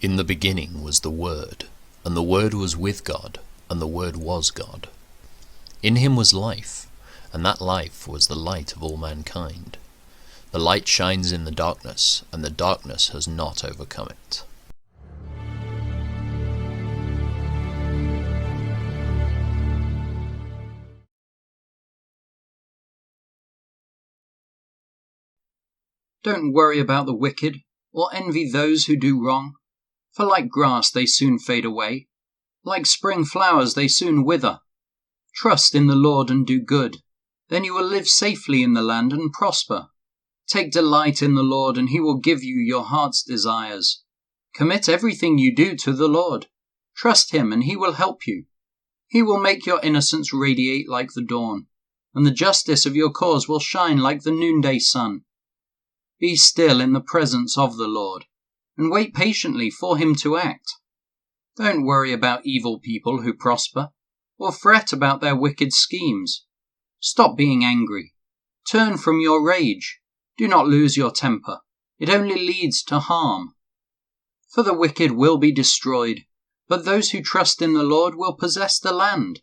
In the beginning was the Word, and the Word was with God, and the Word was God. In him was life, and that life was the light of all mankind. The light shines in the darkness, and the darkness has not overcome it. Don't worry about the wicked, or envy those who do wrong, for like grass they soon fade away, like spring flowers they soon wither. Trust in the Lord and do good, then you will live safely in the land and prosper. Take delight in the Lord, and he will give you your heart's desires. Commit everything you do to the Lord. Trust him, and he will help you. He will make your innocence radiate like the dawn, and the justice of your cause will shine like the noonday sun. Be still in the presence of the Lord, and wait patiently for him to act. Don't worry about evil people who prosper, or fret about their wicked schemes. Stop being angry. Turn from your rage. Do not lose your temper. It only leads to harm. For the wicked will be destroyed, but those who trust in the Lord will possess the land.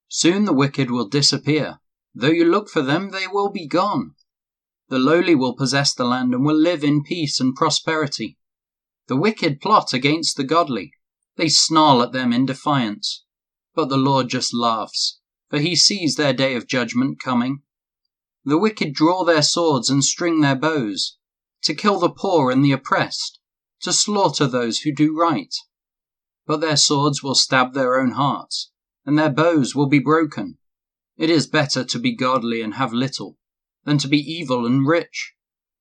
Soon the wicked will disappear. Though you look for them, they will be gone. The lowly will possess the land and will live in peace and prosperity. The wicked plot against the godly. They snarl at them in defiance. But the Lord just laughs, for he sees their day of judgment coming. The wicked draw their swords and string their bows, to kill the poor and the oppressed, to slaughter those who do right. But their swords will stab their own hearts, and their bows will be broken. It is better to be godly and have little, than to be evil and rich.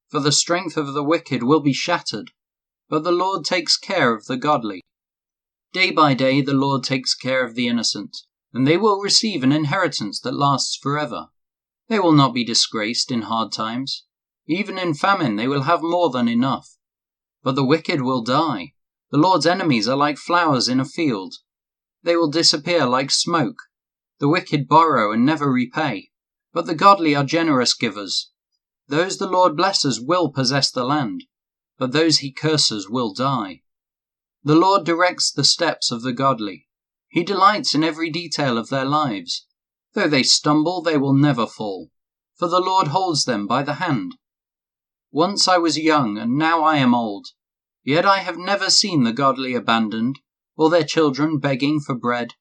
For the strength of the wicked will be shattered, but the Lord takes care of the godly. Day by day the Lord takes care of the innocent, and they will receive an inheritance that lasts forever. They will not be disgraced in hard times. Even in famine they will have more than enough. But the wicked will die. The Lord's enemies are like flowers in a field. They will disappear like smoke. The wicked borrow and never repay, but the godly are generous givers. Those the Lord blesses will possess the land, but those he curses will die. The Lord directs the steps of the godly. He delights in every detail of their lives. Though they stumble, they will never fall, for the Lord holds them by the hand. Once I was young, and now I am old, yet I have never seen the godly abandoned, or their children begging for bread.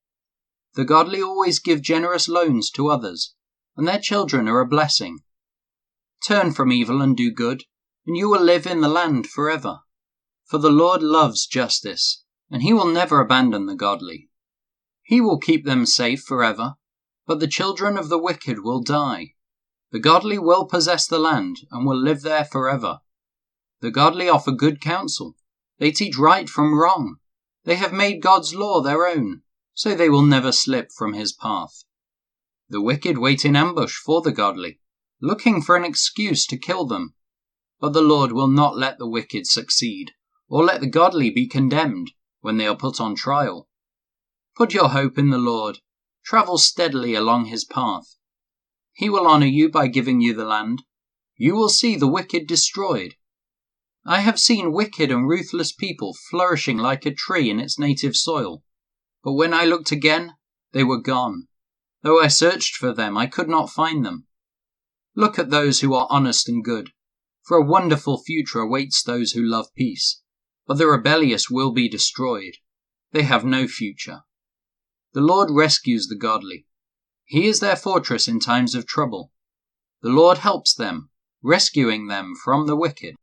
The godly always give generous loans to others, and their children are a blessing. Turn from evil and do good, and you will live in the land forever. For the Lord loves justice, and he will never abandon the godly. He will keep them safe forever, but the children of the wicked will die. The godly will possess the land, and will live there forever. The godly offer good counsel. They teach right from wrong. They have made God's law their own, so they will never slip from his path. The wicked wait in ambush for the godly, looking for an excuse to kill them. But the Lord will not let the wicked succeed, or let the godly be condemned when they are put on trial. Put your hope in the Lord. Travel steadily along his path. He will honor you by giving you the land. You will see the wicked destroyed. I have seen wicked and ruthless people flourishing like a tree in its native soil. But when I looked again, they were gone. Though I searched for them, I could not find them. Look at those who are honest and good, for a wonderful future awaits those who love peace. But the rebellious will be destroyed. They have no future. The Lord rescues the godly. He is their fortress in times of trouble. The Lord helps them, rescuing them from the wicked.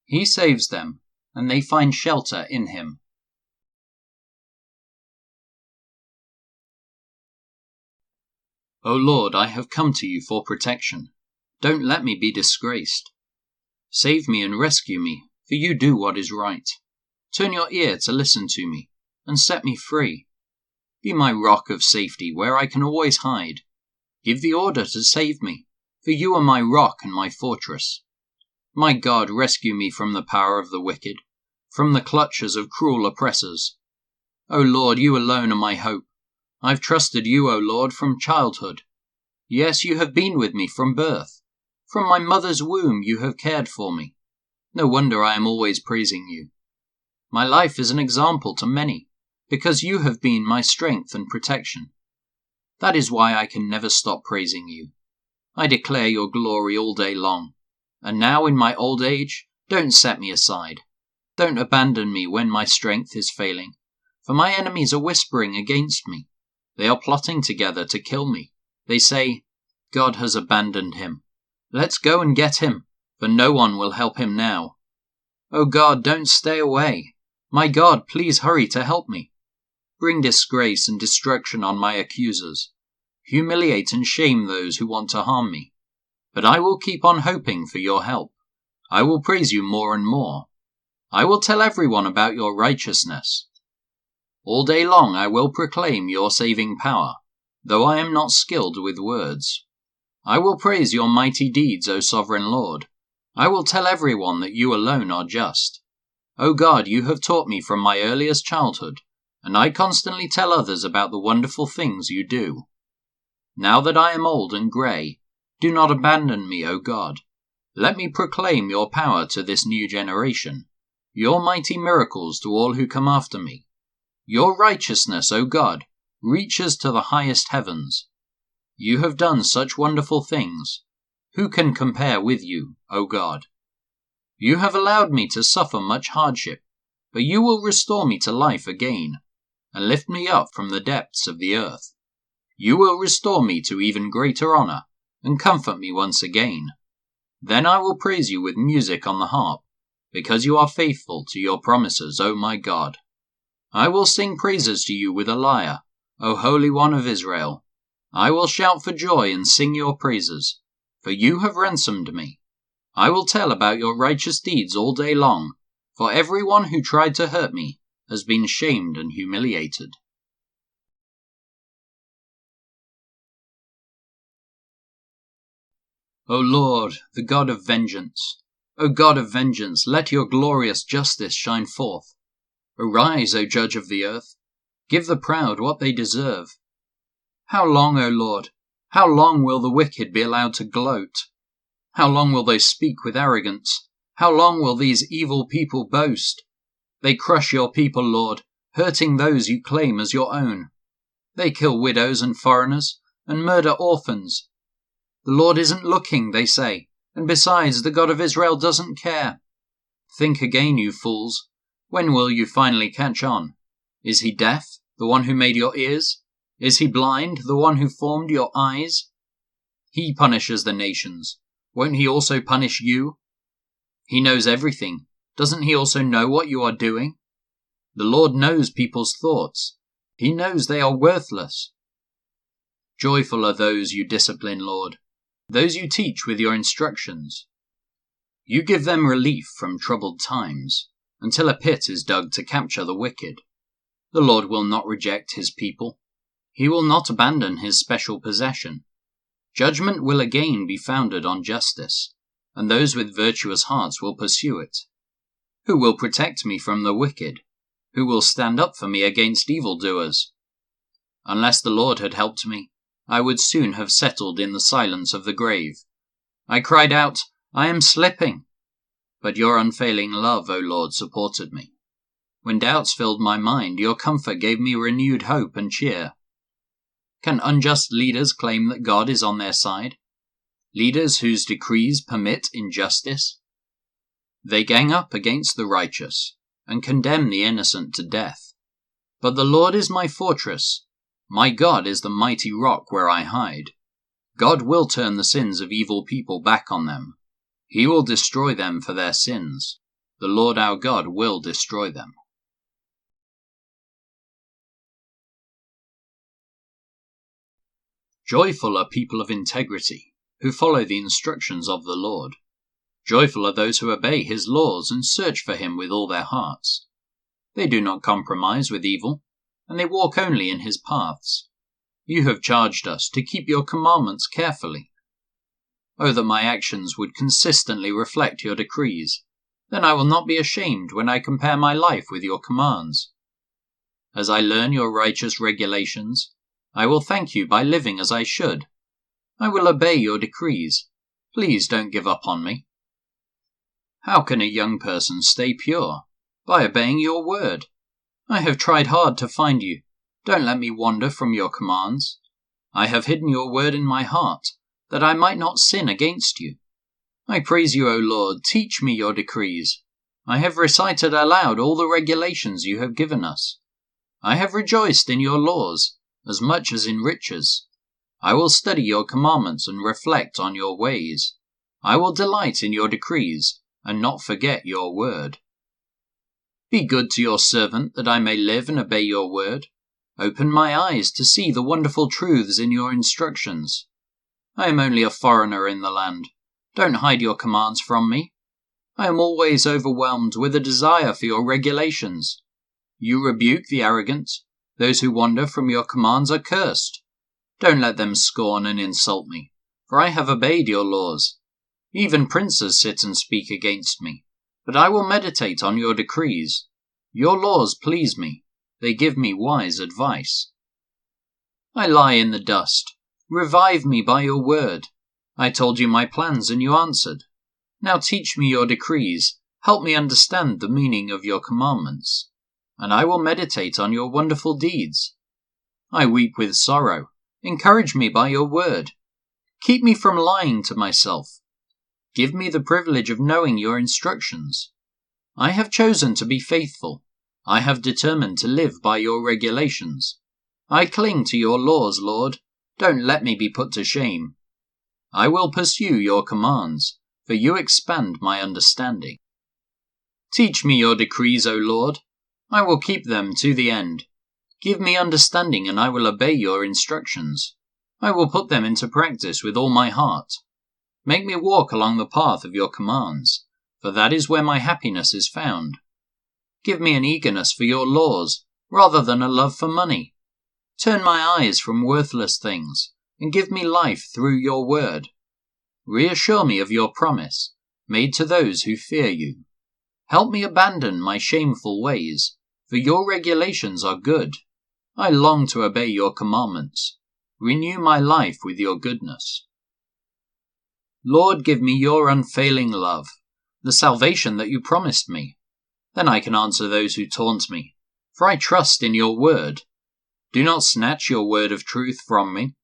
He saves them, and they find shelter in him. O Lord, I have come to you for protection. Don't let me be disgraced. Save me and rescue me, for you do what is right. Turn your ear to listen to me, and set me free. Be my rock of safety where I can always hide. Give the order to save me, for you are my rock and my fortress. My God, rescue me from the power of the wicked, from the clutches of cruel oppressors. O Lord, you alone are my hope. I've trusted you, O Lord, from childhood. Yes, you have been with me from birth. From my mother's womb you have cared for me. No wonder I am always praising you. My life is an example to many, because you have been my strength and protection. That is why I can never stop praising you. I declare your glory all day long. And now in my old age, don't set me aside. Don't abandon me when my strength is failing. For my enemies are whispering against me. They are plotting together to kill me. They say, God has abandoned him. Let's go and get him, for no one will help him now. O God, don't stay away. My God, please hurry to help me. Bring disgrace and destruction on my accusers. Humiliate and shame those who want to harm me. But I will keep on hoping for your help. I will praise you more and more. I will tell everyone about your righteousness. All day long I will proclaim your saving power, though I am not skilled with words. I will praise your mighty deeds, O sovereign Lord. I will tell everyone that you alone are just. O God, you have taught me from my earliest childhood, and I constantly tell others about the wonderful things you do. Now that I am old and grey, do not abandon me, O God. Let me proclaim your power to this new generation, your mighty miracles to all who come after me. Your righteousness, O God, reaches to the highest heavens. You have done such wonderful things. Who can compare with you, O God? You have allowed me to suffer much hardship, but you will restore me to life again, and lift me up from the depths of the earth. You will restore me to even greater honor, and comfort me once again. Then I will praise you with music on the harp, because you are faithful to your promises, O my God. I will sing praises to you with a lyre, O Holy One of Israel. I will shout for joy and sing your praises, for you have ransomed me. I will tell about your righteous deeds all day long, for everyone who tried to hurt me has been shamed and humiliated. O Lord, the God of vengeance, O God of vengeance, let your glorious justice shine forth. Arise, O Judge of the earth, give the proud what they deserve. How long, O Lord, how long will the wicked be allowed to gloat? How long will they speak with arrogance? How long will these evil people boast? They crush your people, Lord, hurting those you claim as your own. They kill widows and foreigners, and murder orphans. The Lord isn't looking, they say, and besides, the God of Israel doesn't care. Think again, you fools. When will you finally catch on? Is he deaf, the one who made your ears? Is he blind, the one who formed your eyes? He punishes the nations. Won't he also punish you? He knows everything. Doesn't he also know what you are doing? The Lord knows people's thoughts. He knows they are worthless. Joyful are those you discipline, Lord, those you teach with your instructions. You give them relief from troubled times, until a pit is dug to capture the wicked. The Lord will not reject his people. He will not abandon his special possession. Judgment will again be founded on justice, and those with virtuous hearts will pursue it. Who will protect me from the wicked? Who will stand up for me against evildoers? Unless the Lord had helped me, I would soon have settled in the silence of the grave. I cried out, I am slipping. But your unfailing love, O Lord, supported me. When doubts filled my mind, your comfort gave me renewed hope and cheer. Can unjust leaders claim that God is on their side? Leaders whose decrees permit injustice? They gang up against the righteous and condemn the innocent to death. But the Lord is my fortress. My God is the mighty rock where I hide. God will turn the sins of evil people back on them. He will destroy them for their sins. The Lord our God will destroy them. Joyful are people of integrity, who follow the instructions of the Lord. Joyful are those who obey his laws and search for him with all their hearts. They do not compromise with evil, and they walk only in his paths. You have charged us to keep your commandments carefully. Oh, that my actions would consistently reflect your decrees. Then I will not be ashamed when I compare my life with your commands. As I learn your righteous regulations, I will thank you by living as I should. I will obey your decrees. Please don't give up on me. How can a young person stay pure? By obeying your word. I have tried hard to find you. Don't let me wander from your commands. I have hidden your word in my heart, that I might not sin against you. I praise you, O Lord, teach me your decrees. I have recited aloud all the regulations you have given us. I have rejoiced in your laws, as much as in riches. I will study your commandments and reflect on your ways. I will delight in your decrees, and not forget your word. Be good to your servant, that I may live and obey your word. Open my eyes to see the wonderful truths in your instructions. I am only a foreigner in the land. Don't hide your commands from me. I am always overwhelmed with a desire for your regulations. You rebuke the arrogant. Those who wander from your commands are cursed. Don't let them scorn and insult me, for I have obeyed your laws. Even princes sit and speak against me, but I will meditate on your decrees. Your laws please me. They give me wise advice. I lie in the dust. Revive me by your word. I told you my plans and you answered. Now teach me your decrees. Help me understand the meaning of your commandments, and I will meditate on your wonderful deeds. I weep with sorrow. Encourage me by your word. Keep me from lying to myself. Give me the privilege of knowing your instructions. I have chosen to be faithful. I have determined to live by your regulations. I cling to your laws, Lord. Don't let me be put to shame. I will pursue your commands, for you expand my understanding. Teach me your decrees, O Lord. I will keep them to the end. Give me understanding, and I will obey your instructions. I will put them into practice with all my heart. Make me walk along the path of your commands, for that is where my happiness is found. Give me an eagerness for your laws, rather than a love for money. Turn my eyes from worthless things, and give me life through your word. Reassure me of your promise, made to those who fear you. Help me abandon my shameful ways, for your regulations are good. I long to obey your commandments. Renew my life with your goodness. Lord, give me your unfailing love, the salvation that you promised me. Then I can answer those who taunt me, for I trust in your word. Do not snatch your word of truth from me,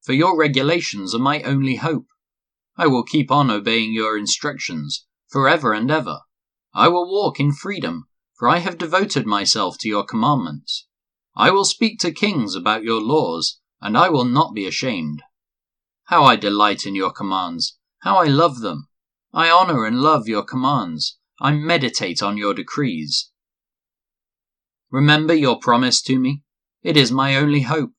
for your regulations are my only hope. I will keep on obeying your instructions forever and ever. I will walk in freedom, for I have devoted myself to your commandments. I will speak to kings about your laws, and I will not be ashamed. How I delight in your commands! How I love them! I honor and love your commands. I meditate on your decrees. Remember your promise to me. It is my only hope.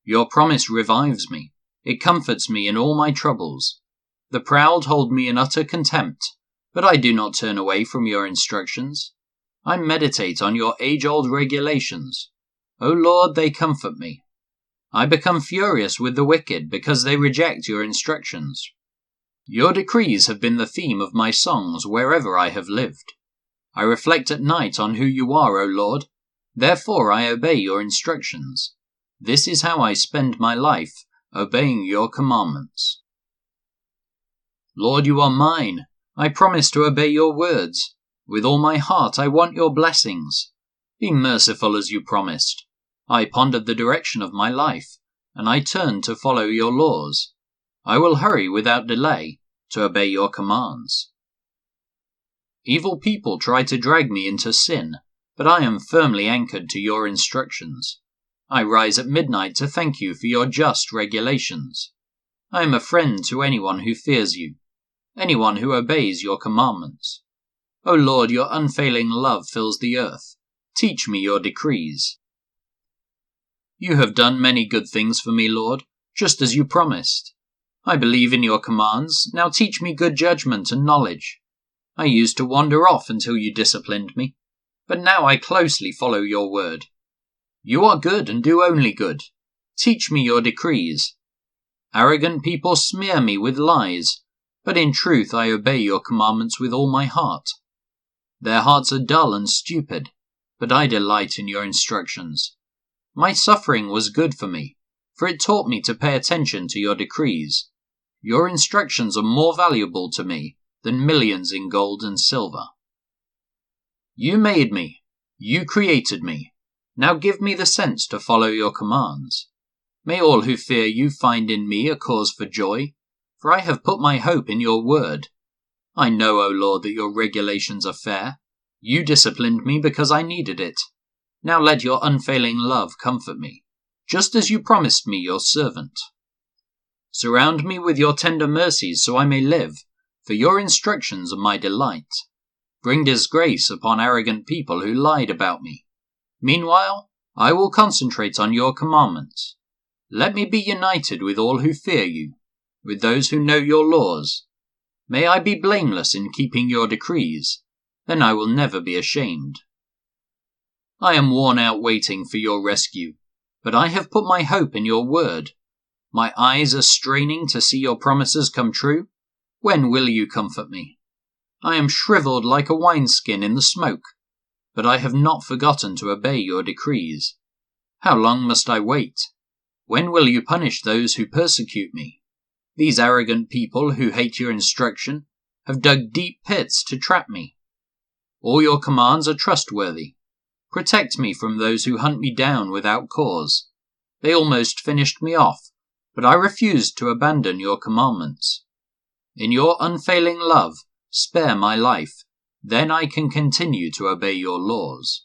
Your promise revives me. It comforts me in all my troubles. The proud hold me in utter contempt, but I do not turn away from your instructions. I meditate on your age-old regulations. O Lord, they comfort me. I become furious with the wicked because they reject your instructions. Your decrees have been the theme of my songs wherever I have lived. I reflect at night on who you are, O Lord. Therefore I obey your instructions. This is how I spend my life, obeying your commandments. Lord, you are mine. I promise to obey your words. With all my heart I want your blessings. Be merciful as you promised. I pondered the direction of my life, and I turned to follow your laws. I will hurry without delay to obey your commands. Evil people try to drag me into sin, but I am firmly anchored to your instructions. I rise at midnight to thank you for your just regulations. I am a friend to anyone who fears you, anyone who obeys your commandments. O Lord, your unfailing love fills the earth. Teach me your decrees. You have done many good things for me, Lord, just as you promised. I believe in your commands. Now teach me good judgment and knowledge. I used to wander off until you disciplined me, but now I closely follow your word. You are good and do only good. Teach me your decrees. Arrogant people smear me with lies, but in truth I obey your commandments with all my heart. Their hearts are dull and stupid, but I delight in your instructions. My suffering was good for me, for it taught me to pay attention to your decrees. Your instructions are more valuable to me than millions in gold and silver. You made me. You created me. Now give me the sense to follow your commands. May all who fear you find in me a cause for joy, for I have put my hope in your word. I know, O Lord, that your regulations are fair. You disciplined me because I needed it. Now let your unfailing love comfort me, just as you promised me, your servant. Surround me with your tender mercies so I may live, for your instructions are my delight. Bring disgrace upon arrogant people who lied about me. Meanwhile, I will concentrate on your commandments. Let me be united with all who fear you, with those who know your laws. May I be blameless in keeping your decrees, then I will never be ashamed. I am worn out waiting for your rescue, but I have put my hope in your word. My eyes are straining to see your promises come true. When will you comfort me? I am shriveled like a wineskin in the smoke, but I have not forgotten to obey your decrees. How long must I wait? When will you punish those who persecute me? These arrogant people who hate your instruction have dug deep pits to trap me. All your commands are trustworthy. Protect me from those who hunt me down without cause. They almost finished me off, but I refused to abandon your commandments. In your unfailing love, spare my life, then I can continue to obey your laws.